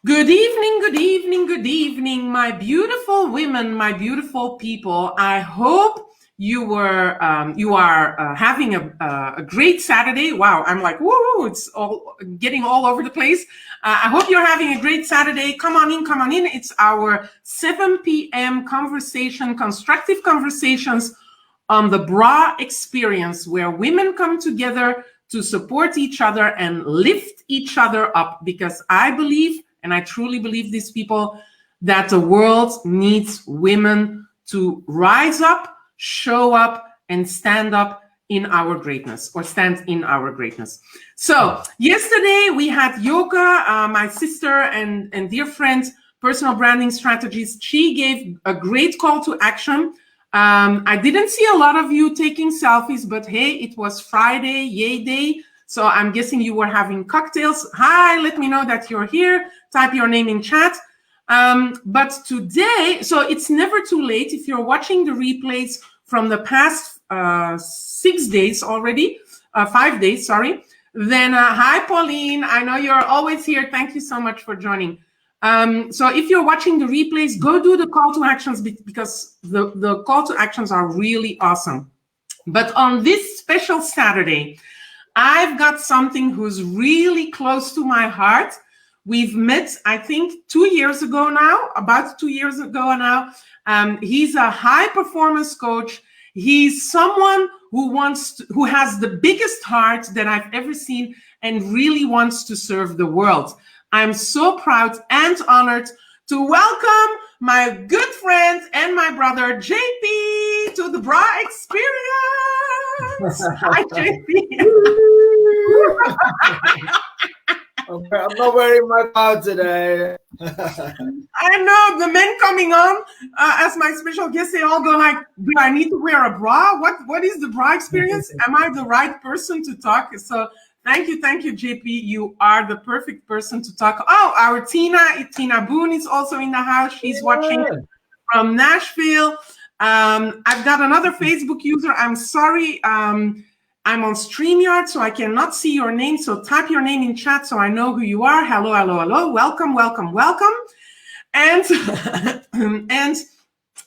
Good evening, good evening, good evening, my beautiful women, my beautiful people. I hope you are having a great Saturday. Wow, I'm like, whoa, it's all getting all over the place. I hope you're having a great Saturday. Come on in, come on in. It's our 7 p.m. conversation, constructive conversations on the bra experience, where women come together to support each other and lift each other up, because I believe, and I truly believe this, people, that the world needs women to rise up, show up, and stand up in our greatness, or stand in our greatness. So yesterday we had Yoka, my sister and dear friend, personal branding strategist. She gave a great call to action. I didn't see a lot of you taking selfies, but hey, it was Friday, yay day. So I'm guessing you were having cocktails. Hi, let me know that you're here. Type your name in chat. But today, so it's never too late if you're watching the replays from the past 6 days already, 5 days, sorry. Then, hi, Pauline. I know you're always here. Thank you so much for joining. So if you're watching the replays, go do the call to actions, because the call to actions are really awesome. But on this special Saturday, I've got something who's really close to my heart. We've met, I think, 2 years ago now, about 2 years ago now. He's a high performance coach. He's someone who has the biggest heart that I've ever seen and really wants to serve the world. I'm so proud and honored to welcome my good friend and my brother, JP, to the Bra Experience. Hi, JP. I'm not wearing my bra today. I know the men coming on as my special guests, they all go like, do I need to wear a bra? What is the Bra Experience? Am I the right person to talk? So thank you, JP. You are the perfect person to talk. Oh, our Tina Boone is also in the house. She's watching from Nashville. I've got another Facebook user. I'm sorry. I'm on StreamYard, so I cannot see your name. So type your name in chat so I know who you are. Hello, hello, hello. Welcome, welcome, welcome. And and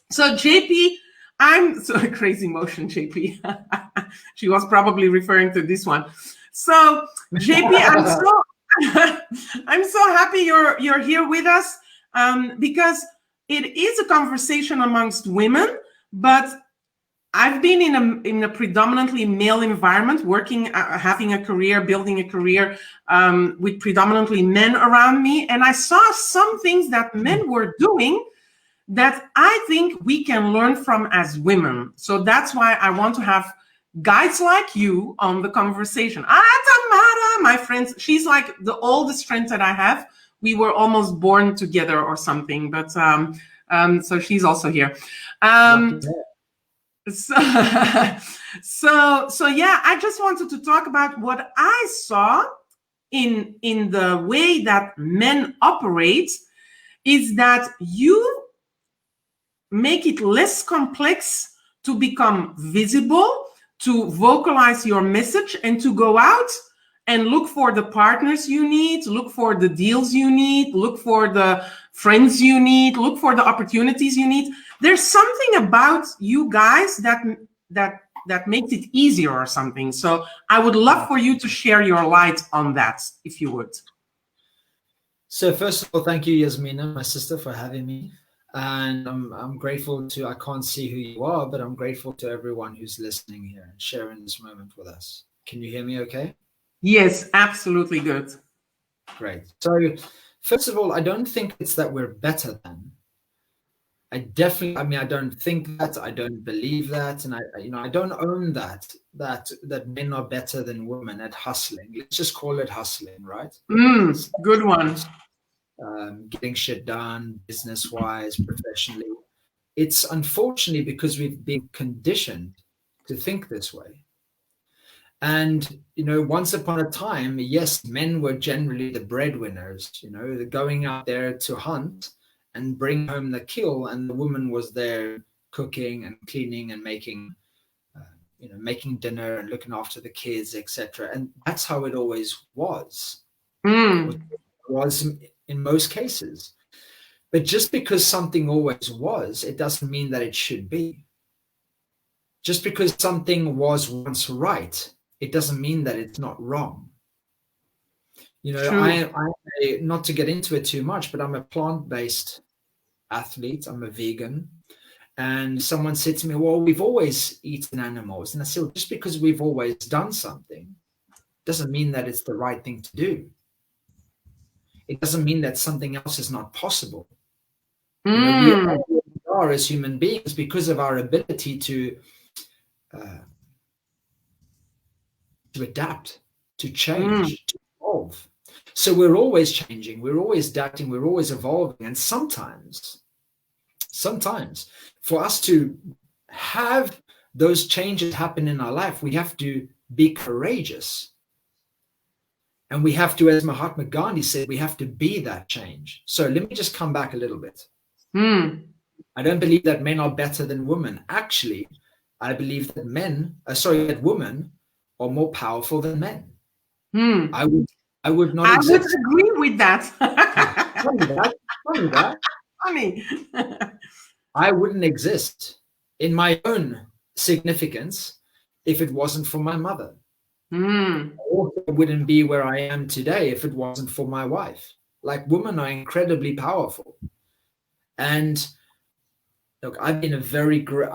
so JP, I'm so crazy motion, JP. She was probably referring to this one. So JP, I'm so happy you're here with us, because it is a conversation amongst women, but I've been in a predominantly male environment, working, having a career, building a career with predominantly men around me. And I saw some things that men were doing that I think we can learn from as women. So that's why I want to have guys like you on the conversation. Tamara, my friend, she's like the oldest friend that I have. We were almost born together or something, but so she's also here. So yeah, I just wanted to talk about what I saw in the way that men operate, is that you make it less complex to become visible, to vocalize your message, and to go out and look for the partners you need, look for the deals you need, look for the friends you need, look for the opportunities you need. There's something about you guys that makes it easier or something. So I would love for you to share your light on that, if you would. So first of all, thank you, Yasmina, my sister, for having me. And I'm grateful to, I can't see who you are, but I'm grateful to everyone who's listening here and sharing this moment with us. Can you hear me okay? Yes, absolutely good. Great. So first of all, I don't think it's that we're better than. I don't think that, I don't believe that, and I don't own that men are better than women at hustling. Let's just call it hustling, right? Good one. Getting shit done, business-wise, professionally. It's unfortunately because we've been conditioned to think this way. And, once upon a time, yes, men were generally the breadwinners, they're going out there to hunt and bring home the kill, and the woman was there cooking and cleaning and making dinner and looking after the kids, etc. And that's how it always was. Was in most cases. But just because something always was, it doesn't mean that it should be. Just because something was once right, it doesn't mean that it's not wrong. You know, True. not to get into it too much, but I'm a plant-based athlete. I'm a vegan. And someone said to me, well, we've always eaten animals. And I said, well, just because we've always done something doesn't mean that it's the right thing to do. It doesn't mean that something else is not possible. You know, we are as human beings because of our ability to adapt, to change, to evolve. So we're always changing, we're always adapting, we're always evolving. And sometimes for us to have those changes happen in our life, we have to be courageous. And we have to, as Mahatma Gandhi said, we have to be that change. So let me just come back a little bit. I don't believe that men are better than women. Actually, I believe that women are more powerful than men. I would not exist. I would agree with that. Funny. I wouldn't exist in my own significance if it wasn't for my mother. I also wouldn't be where I am today if it wasn't for my wife. Like, women are incredibly powerful. And look, I've been a very great,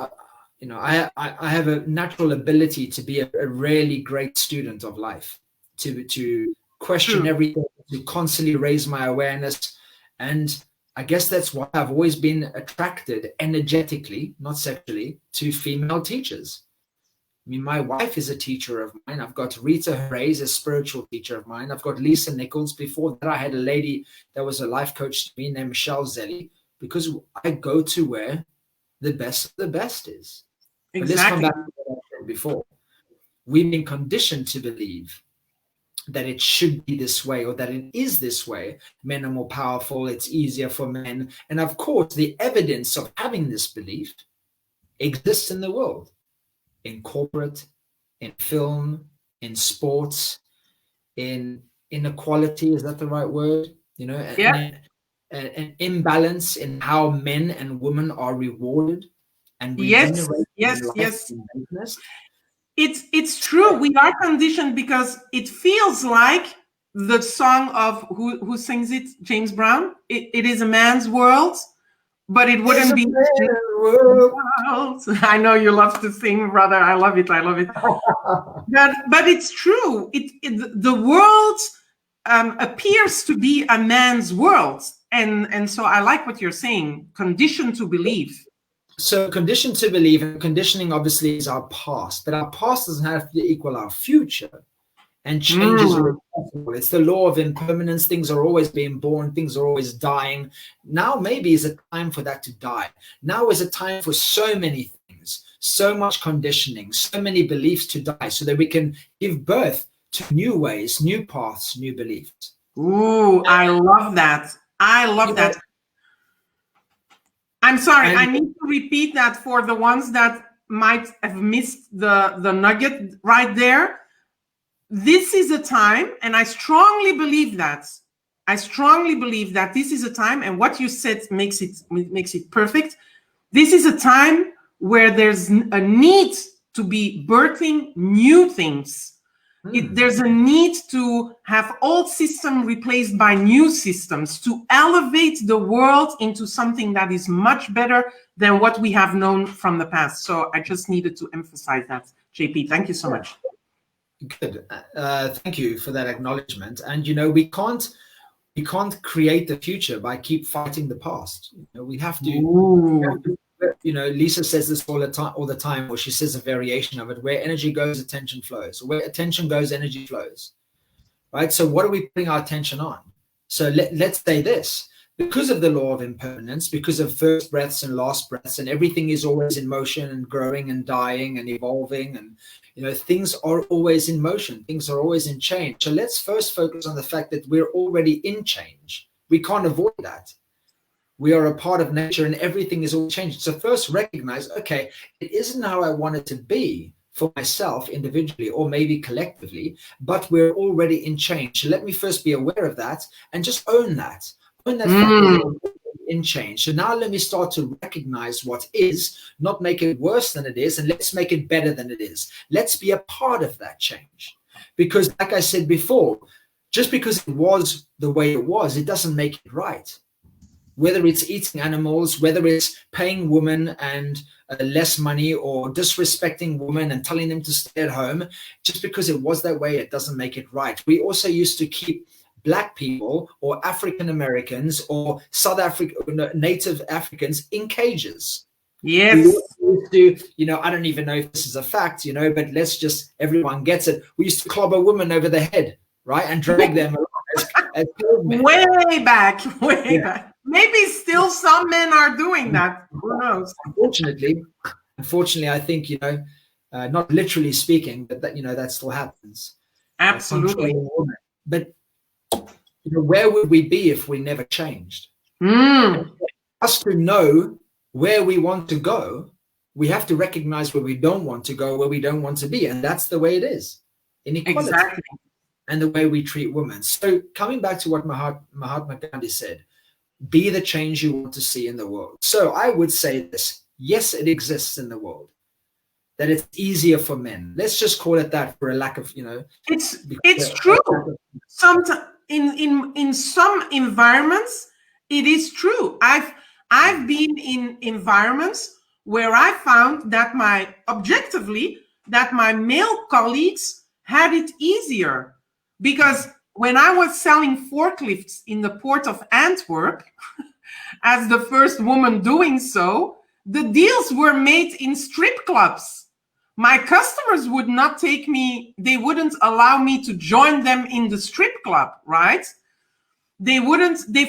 you know, I have a natural ability to be a really great student of life, to question everything, to constantly raise my awareness. And I guess that's why I've always been attracted energetically, not sexually, to female teachers. I mean, my wife is a teacher of mine. I've got Rita Herrey's a spiritual teacher of mine. I've got Lisa Nichols. Before that, I had a lady that was a life coach to me named Michelle Zelli, because I go to where the best of the best is. Exactly. But let's come back to what I said before. We've been conditioned to believe that it should be this way, or that it is this way. Men are more powerful. It's easier for men. And of course, the evidence of having this belief exists in the world. In corporate, in film, in sports, in inequality, is that the right word? You know, an imbalance in how men and women are rewarded and remunerated. Yes. It's true. We are conditioned because it feels like the song of who sings it, James Brown. It is a man's world. But it wouldn't be. I know you love to sing, brother. I love it. But it's true. The world appears to be a man's world, and so I like what you're saying. Conditioned to believe. So conditioned to believe, and conditioning obviously is our past, but our past doesn't have to equal our future. And changes are impossible. It's the law of impermanence. Things are always being born. Things are always dying. Now maybe is a time for that to die. Now is a time for so many things, so much conditioning, so many beliefs to die, so that we can give birth to new ways, new paths, new beliefs. Ooh, I love that. That. I'm sorry. I need to repeat that for the ones that might have missed the nugget right there. This is a time, and I strongly believe that. This is a time, and what you said makes it perfect. This is a time where there's a need to be birthing new things. There's a need to have old systems replaced by new systems, to elevate the world into something that is much better than what we have known from the past. So I just needed to emphasize that. JP, thank you so much. Good. Thank you for that acknowledgement. And, you know, we can't create the future by keep fighting the past. You know, we have to, you know, Lisa says this all the time, or she says a variation of it: where energy goes, attention flows. Where attention goes, energy flows. Right? So what are we putting our attention on? So let's say this: because of the law of impermanence, because of first breaths and last breaths, and everything is always in motion and growing and dying and evolving, and, you know, things are always in motion, things are always in change. So let's first focus on the fact that we're already in change. We can't avoid that. We are a part of nature, and everything is all changing. So first recognize, okay, it isn't how I want it to be for myself individually, or maybe collectively, but we're already in change. So let me first be aware of that and just own that. Own that fact that we're in change. So now let me start to recognize what is, not make it worse than it is, and let's make it better than it is. Let's be a part of that change. Because like I said before, just because it was the way it was, it doesn't make it right. Whether it's eating animals, whether it's paying women and less money, or disrespecting women and telling them to stay at home, just because it was that way, it doesn't make it right. We also used to keep Black people or African Americans or South African native Africans in cages. Yes. We used to, I don't even know if this is a fact, but let's just, everyone gets it. We used to club a woman over the head, right, and drag them along as cavemen. Way back. Maybe still some men are doing that. Who knows? Unfortunately, I think, not literally speaking, but that still happens. Absolutely. But where would we be if we never changed? Us to know where we want to go, we have to recognize where we don't want to go, where we don't want to be, and that's the way it is. Inequality. Exactly. And the way we treat women. So coming back to what Mahatma Gandhi said, be the change you want to see in the world. So I would say this: yes, it exists in the world, that it's easier for men. Let's just call it that, for a lack of, It's true. Sometimes in some environments, it is true. I've been in environments where I found that objectively my male colleagues had it easier, because when I was selling forklifts in the port of Antwerp, as the first woman doing so, the deals were made in strip clubs. My customers would not take me, they wouldn't allow me to join them in the strip club, right? They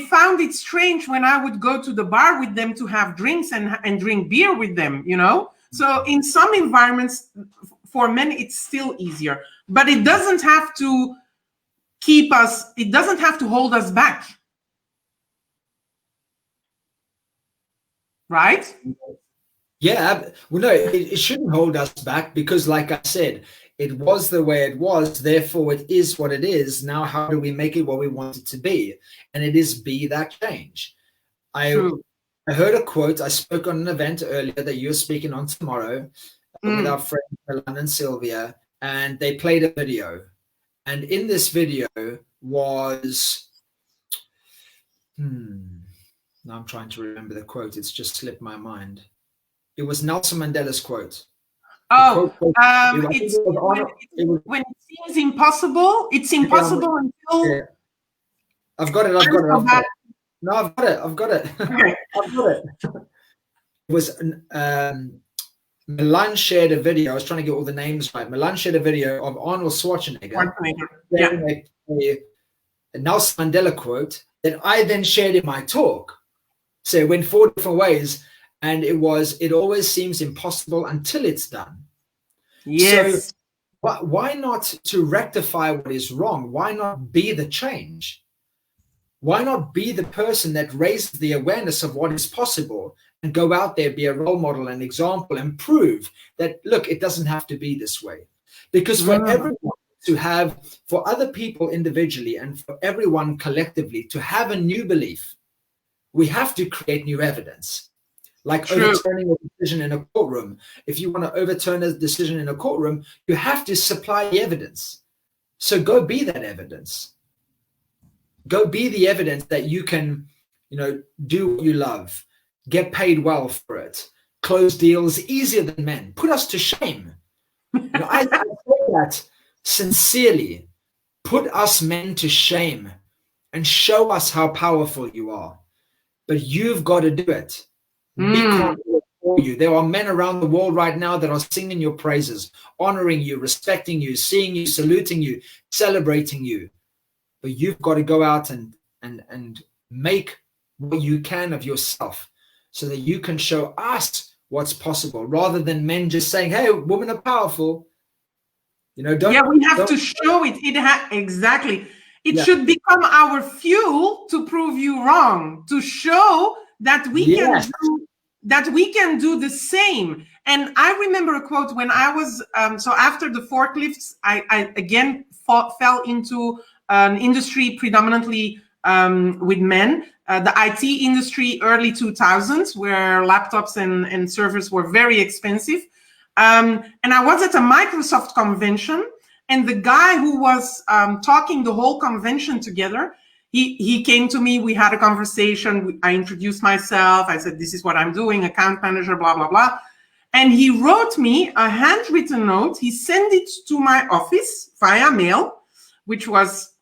found it strange when I would go to the bar with them to have drinks and drink beer with them, So in some environments, for men, it's still easier, but it doesn't have to it doesn't have to hold us back. Right? Yeah, well, no, it shouldn't hold us back, because like I said, it was the way it was, therefore it is what it is. Now, how do we make it what we want it to be? And it is be that change. I heard a quote. I spoke on an event earlier that you're speaking on tomorrow with our friends Milan and Sylvia, and they played a video. And in this video was, now I'm trying to remember the quote. It's just slipped my mind. It was Nelson Mandela's quote. When it seems impossible, it's impossible until... Yeah. I've got it. No, I've got it. Okay. I've got it. It was Milan shared a video. I was trying to get all the names right. Milan shared a video of Arnold Schwarzenegger. A Nelson Mandela quote that I then shared in my talk. So it went 4 different ways, and it always seems impossible until it's done. Yes. So why not to rectify what is wrong? Why not be the change? Why not be the person that raises the awareness of what is possible and go out there, be a role model and example, and prove that, look, it doesn't have to be this way. Because for everyone to have, for other people individually and for everyone collectively to have a new belief, we have to create new evidence. Like overturning a decision in a courtroom. If you want to overturn a decision in a courtroom, you have to supply the evidence. So go be that evidence. Go be the evidence that you can, do what you love, get paid well for it, close deals easier than men. Put us to shame. I say that sincerely. Put us men to shame and show us how powerful you are. But you've got to do it. We can't do it for you. There are men around the world right now that are singing your praises, honoring you, respecting you, seeing you, saluting you, celebrating you. But you've got to go out and make what you can of yourself so that you can show us what's possible, rather than men just saying, hey, women are powerful. We have to show it. Exactly. It should become our fuel to prove you wrong, to show that we can do the same. And I remember a quote when I was so after the forklifts, I again fell into an industry predominantly with men. The IT industry, early 2000s, where laptops and servers were very expensive. And I was at a Microsoft convention, and the guy who was talking the whole convention together, he came to me. We had a conversation. I introduced myself. I said, this is what I'm doing, account manager, blah, blah, blah. And he wrote me a handwritten note. He sent it to my office via mail, which was,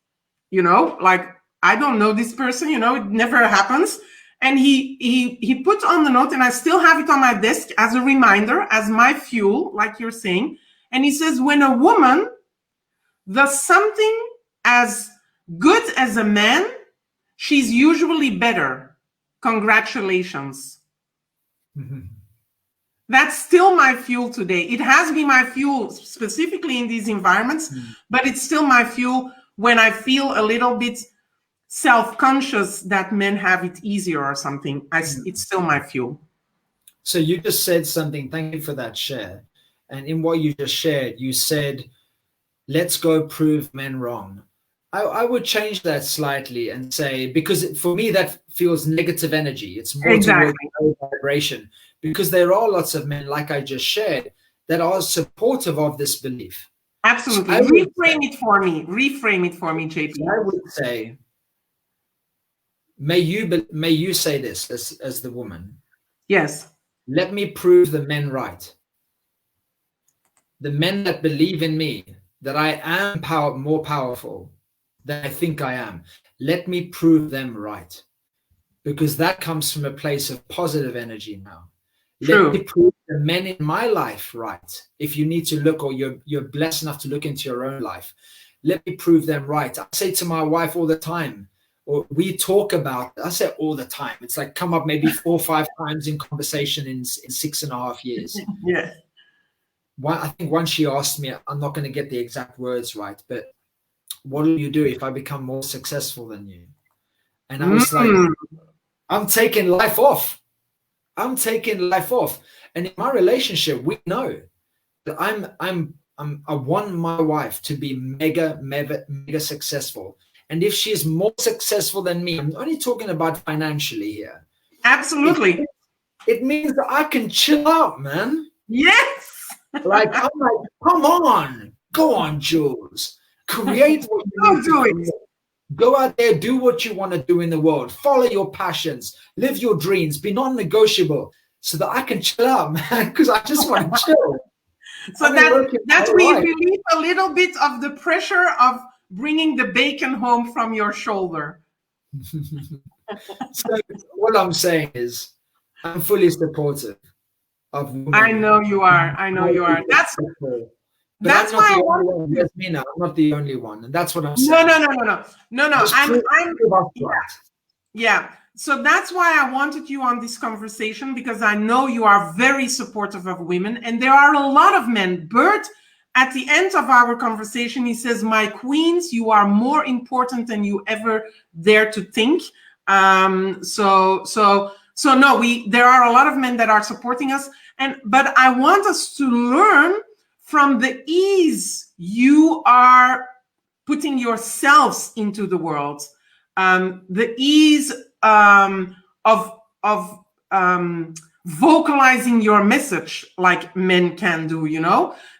like, I don't know this person, it never happens. And he put on the note, and I still have it on my desk as a reminder, as my fuel, like you're saying. And he says, when a woman does something as good as a man, she's usually better. Congratulations. Mm-hmm. That's still my fuel today. It has been my fuel specifically in these environments, but it's still my fuel when I feel a little bit self-conscious that men have it easier or something. It's still my fuel. So you just said something. Thank you for that share. And in what you just shared, you said, let's go prove men wrong. I would change that slightly and say, because for me, that feels negative energy. It's more exactly. towards low vibration, because there are lots of men, like I just shared, that are supportive of this belief. Absolutely. So reframe it for me, JP. I would say, may you say this as the woman. Yes. Let me prove the men right. The men that believe in me, that I am more powerful than I think I am. Let me prove them right. Because that comes from a place of positive energy now. True. Let me prove the men in my life right. If you need to look, or you're blessed enough to look into your own life, let me prove them right. I say to my wife all the time, or we talk about, I say all the time, it's like come up maybe 4 or 5 times in conversation in 6.5 years. Yeah. I think once she asked me, I'm not going to get the exact words right, but what will you do if I become more successful than you? And I was like, I'm taking life off. I'm taking life off. And in my relationship, we know that I want my wife to be mega successful. And if she is more successful than me, I'm only talking about financially here. Absolutely. It means that I can chill out, man. Yes. Like, I'm like, come on, go on, Jules. Create what you do it. Go out there, do what you want to do in the world. Follow your passions, live your dreams, be non-negotiable, so that I can chill out, man, because I just want to chill. So that we relieve a little bit of the pressure of bringing the bacon home from your shoulder. So what I'm saying is, I'm fully supportive of women. I know you are. That's why I want to. I'm not the only one, and that's what I'm saying. No. Yeah. So that's why I wanted you on this conversation, because I know you are very supportive of women, and there are a lot of men. Bert, at the end of our conversation, he says, "My queens, you are more important than you ever dare to think." So no, there are a lot of men that are supporting us, but I want us to learn from the ease you are putting yourselves into the world, the ease of vocalizing your message like men can do.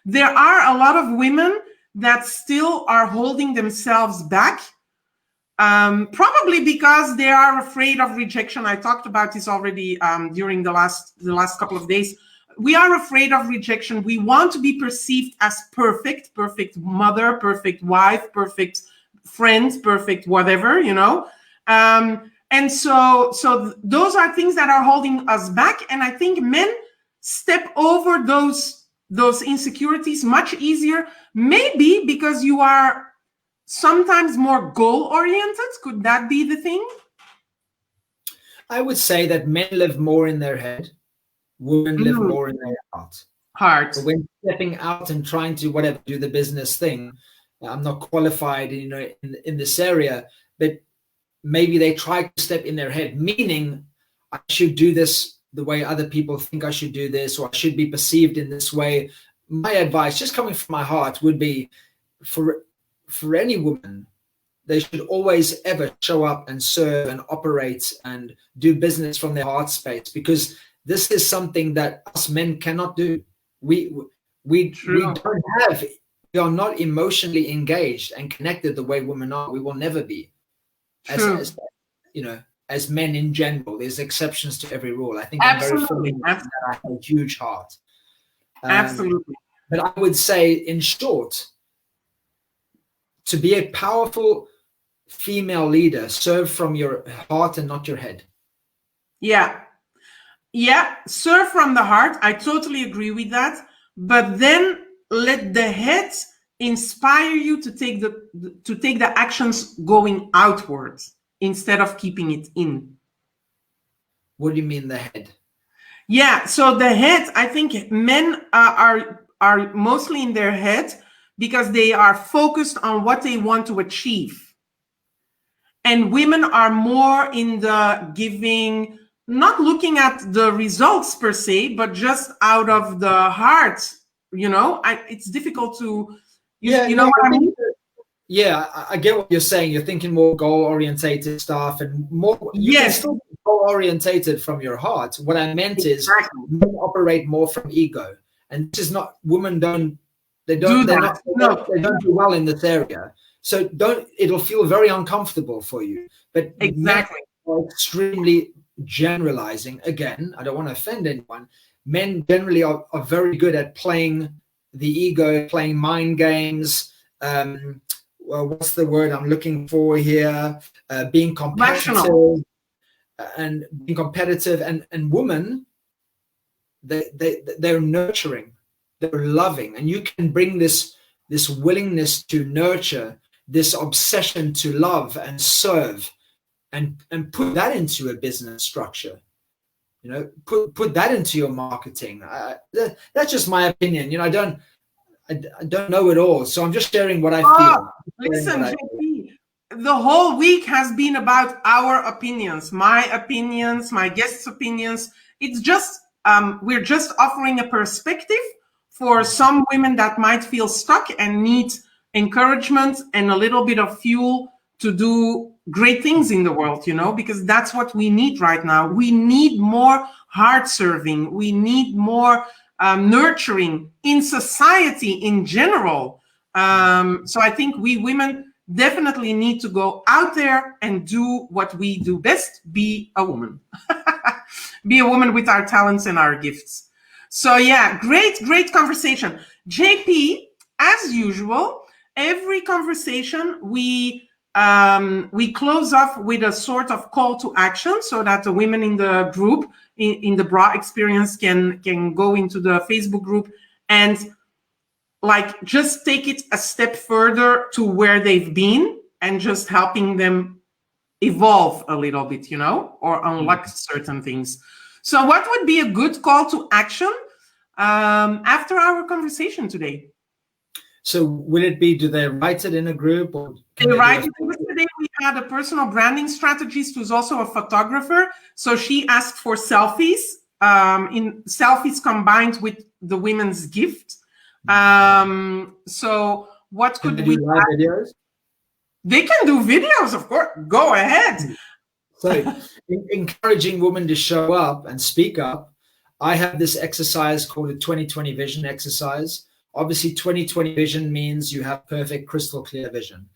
There are a lot of women that still are holding themselves back, probably because they are afraid of rejection. I talked about this already during the last couple of days. We are afraid of rejection. We want to be perceived as perfect mother, perfect wife, perfect friend, perfect whatever, and so those are things that are holding us back. And I think men step over those insecurities much easier, maybe because you are sometimes more goal-oriented. Could that be the thing? I would say that men live more in their head. Women live more in their heart. But when stepping out and trying to do the business thing, I'm not qualified, in this area, but maybe they try to step in their head, meaning I should do this the way other people think I should do this, or I should be perceived in this way. My advice, just coming from my heart, would be for any woman, they should always ever show up and serve and operate and do business from their heart space, because this is something that us men cannot do. We don't have, we are not emotionally engaged and connected the way women are. We will never be. As you know, as men in general, there's exceptions to every rule. I think I'm very fortunate that I have a huge heart. Absolutely. But I would say, in short, to be a powerful female leader, serve from your heart and not your head. Yeah. Serve from the heart. I totally agree with that. But then let the head inspire you to take the actions going outwards instead of keeping it in. What do you mean, the head? Yeah, so the head, I think men are mostly in their head because they are focused on what they want to achieve. And women are more in the giving, not looking at the results per se, but just out of the heart. It's difficult to, you know what I mean? Yeah, I get what you're saying. You're thinking more goal-orientated stuff and more. You can still be goal-orientated from your heart. What I meant is men operate more from ego, and this is not, women don't. They don't do well in this area. So it'll feel very uncomfortable for you. But men are extremely generalizing. Again, I don't want to offend anyone. Men generally are very good at playing the ego, playing mind games. Well, what's the word I'm looking for here? Being competitive and being competitive, and women, they're nurturing, they're loving, and you can bring this willingness to nurture, this obsession to love and serve, and put that into a business structure. Put that into your marketing. That's just my opinion. I don't know it all, so I'm just sharing what I feel. Listen, JP, the whole week has been about our opinions, my opinions, my guests' opinions. It's just we're just offering a perspective for some women that might feel stuck and need encouragement and a little bit of fuel to do great things in the world, because that's what we need right now. We need more heart serving. We need more nurturing in society in general. So I think we women definitely need to go out there and do what we do best, be a woman. Be a woman with our talents and our gifts. So yeah, great conversation. JP, as usual, every conversation we close off with a sort of call to action so that the women in the group, in the bra experience, can go into the Facebook group and just take it a step further to where they've been and just helping them evolve a little bit, or unlock certain things. So what would be a good call to action after our conversation today? So will it be, do they write it in a group? Or they write it today? We had a personal branding strategist who's also a photographer. So she asked for selfies, in selfies combined with the women's gift. So what could we do? Live videos? They can do videos, of course. Go ahead. So encouraging women to show up and speak up. I have this exercise called a 20/20 vision exercise. Obviously, 20/20 vision means you have perfect, crystal clear vision.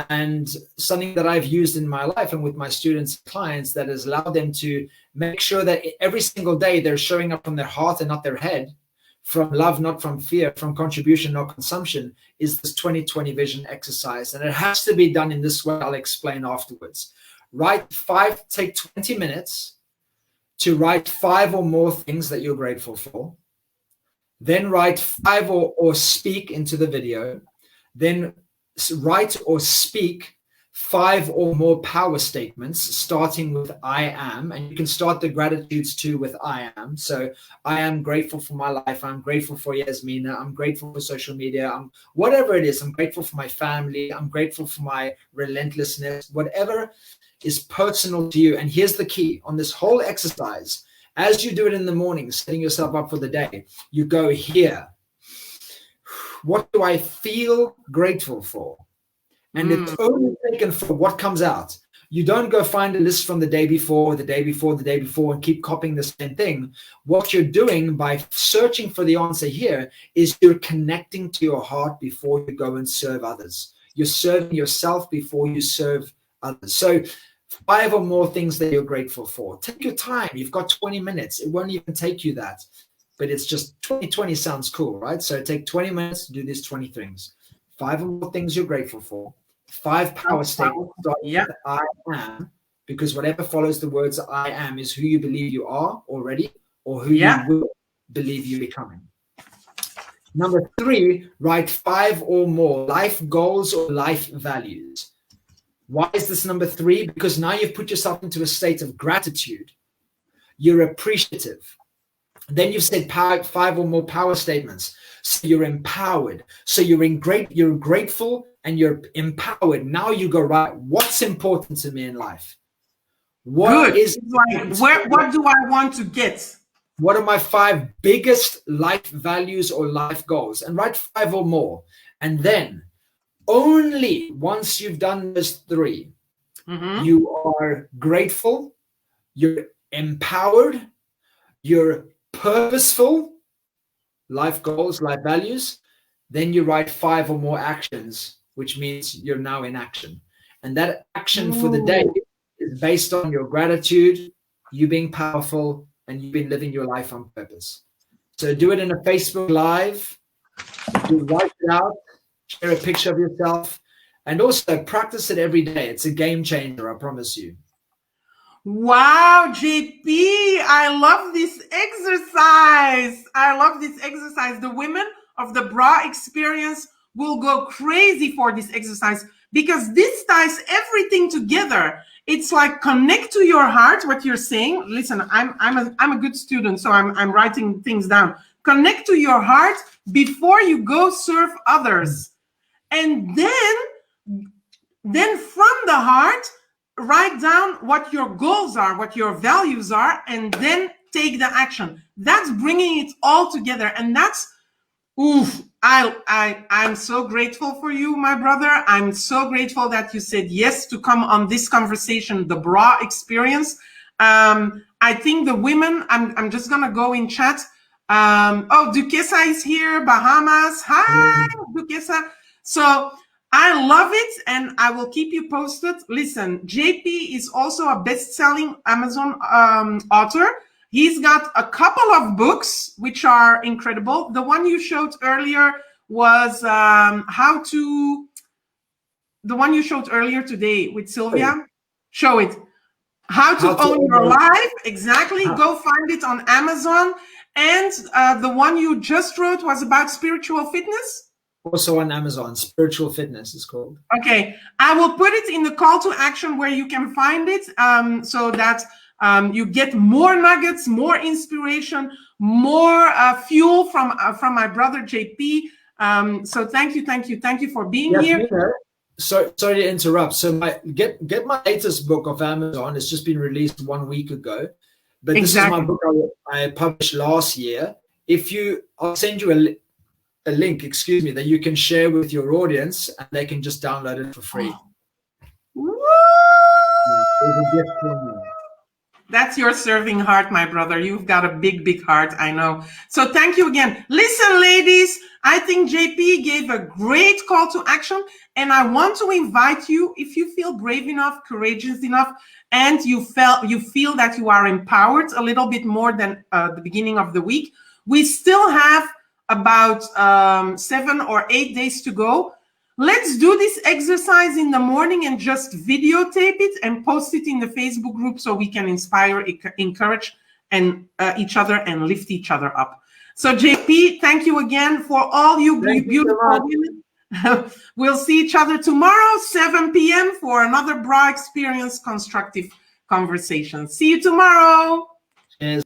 And something that I've used in my life and with my students and clients that has allowed them to make sure that every single day they're showing up from their heart and not their head, from love, not from fear, from contribution, not consumption, is this 20/20 vision exercise. And it has to be done in this way. I'll explain afterwards. Take 20 minutes to write 5 or more things that you're grateful for. Then write 5 or speak into the video. Then write or speak 5 or more power statements, starting with I am. And you can start the gratitudes too with I am. So I am grateful for my life. I'm grateful for Yasmina. I'm grateful for social media. Whatever it is, I'm grateful for my family. I'm grateful for my relentlessness, whatever is personal to you. And here's the key on this whole exercise. As you do it in the morning, setting yourself up for the day, you go here. What do I feel grateful for? And it's only taken for what comes out. You don't go find a list from the day before, the day before, the day before, and keep copying the same thing. What you're doing by searching for the answer here is you're connecting to your heart before you go and serve others. You're serving yourself before you serve others. So 5 or more things that you're grateful for. Take your time. You've got 20 minutes. It won't even take you that. But it's just 20 sounds cool, right? So take 20 minutes to do these 20 things. 5 or more things you're grateful for. 5 power statements. Yeah. I am, because whatever follows the words I am is who you believe you are already, or who you will believe you're becoming. Number 3, write 5 or more life goals or life values. Why is this number 3? Because now you've put yourself into a state of gratitude. You're appreciative. Then you've said 5 or more power statements. So you're empowered. So you're grateful and you're empowered. Now you go, right, what's important to me in life? What is like, what do I want to get? What are my 5 biggest life values or life goals? And write 5 or more. And then only once you've done those 3, you are grateful, you're empowered, you're purposeful, life goals, life values, then you write 5 or more actions, which means you're now in action. And that action for the day is based on your gratitude, you being powerful, and you've been living your life on purpose. So do it in a Facebook Live, you write it out, share a picture of yourself, and also practice it every day. It's a game changer, I promise you. Wow, JP, I love this exercise. I love this exercise. The women of the bra experience will go crazy for this exercise because this ties everything together. It's like connect to your heart, what you're saying. Listen, I'm a good student, so I'm writing things down. Connect to your heart before you go serve others. And then from the heart, write down what your goals are, what your values are, and then take the action. That's bringing it all together. And that's, I'm so grateful for you, my brother. I'm so grateful that you said yes to come on this conversation, the bra experience. I think the women, I'm just going to go in chat. Duquesa is here, Bahamas. Hi, Duquesa. So I love it, and I will keep you posted. Listen, JP is also a best-selling Amazon author. He's got a couple of books, which are incredible. The one you showed earlier was the one you showed earlier today with Sylvia. Show it. How to own your life. Exactly. Go find it on Amazon. And the one you just wrote was about spiritual fitness. Also on Amazon, Spiritual Fitness is called. Okay, I will put it in the call to action where you can find it, so that you get more nuggets, more inspiration, more fuel from my brother JP. So thank you for being here. Sorry to interrupt. So get my latest book off Amazon. It's just been released 1 week ago, but this is my book I published last year. I'll send you a link, excuse me, that you can share with your audience, and they can just download it for free. Woo! That's your serving heart, my brother. You've got a big, big heart, I know. So thank you again. Listen, ladies, I think JP gave a great call to action, and I want to invite you, if you feel brave enough, courageous enough, and you feel that you are empowered a little bit more than the beginning of the week, we still have about 7 or 8 days to go. Let's do this exercise in the morning and just videotape it and post it in the Facebook group so we can inspire, encourage each other and lift each other up. So JP, thank you again for all you beautiful women. We'll see each other tomorrow, 7 p.m. for another bra experience constructive conversation. See you tomorrow. Cheers.